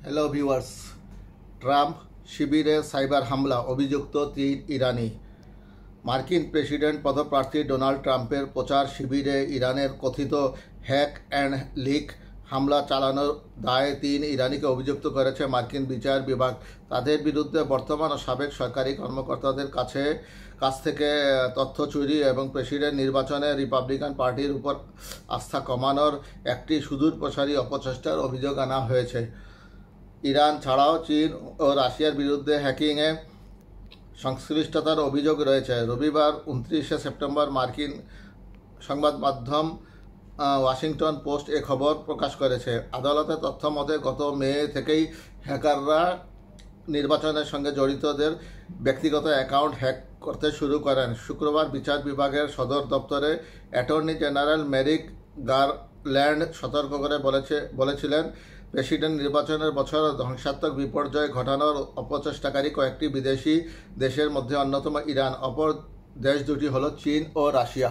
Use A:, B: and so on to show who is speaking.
A: Hello viewers, Trump শিবিরে cyber হামলা অভিযুক্ত 3 ইরানি। মার্কিন প্রেসিডেন্ট পদপ্রার্থী ডোনাল্ড ট্রাম্পের প্রচার শিবিরে ইরানের কথিত হ্যাক অ্যান্ড লিক হামলা চালানোর দায়ে 3 ইরানিকে অভিযুক্ত করেছে মার্কিন বিচার বিভাগ। তাদের বিরুদ্ধে বর্তমান ও সাবেক সরকারি কর্মকর্তাদের কাছ থেকে তথ্য চুরি এবং প্রেসিডেন্ট নির্বাচনে রিপাবলিকান পার্টির উপর আস্থা কমানোর একটি সুদূরপ্রসারী অপচেষ্টার অভিযোগ আনা হয়েছে। ইরান ছাড়াও চীন ও রাশিয়ার বিরুদ্ধে হ্যাকিংয়ে সংশ্লিষ্টতার অভিযোগ রয়েছে। রবিবার 29 সেপ্টেম্বর মার্কিন সংবাদ মাধ্যম ওয়াশিংটন পোস্ট এ খবর প্রকাশ করেছে। আদালতের তথ্য মতে গত মে থেকেই হ্যাকাররা নির্বাচনের সঙ্গে জড়িতদের ব্যক্তিগত অ্যাকাউন্ট হ্যাক করতে শুরু করেন। শুক্রবার বিচার বিভাগের সদর দপ্তরে অ্যাটর্নি জেনারেল মেরিক গারল্যান্ড সতর্ক করে বলেছিলেন, প্রেসিডেন্ট নির্বাচনের বছর ধ্বংসাত্মক বিপর্যয় ঘটানোর অপচেষ্টাকারী কয়েকটি বিদেশি দেশের মধ্যে অন্যতম ইরান। অপর দেশ দুটি হলো চীন ও রাশিয়া।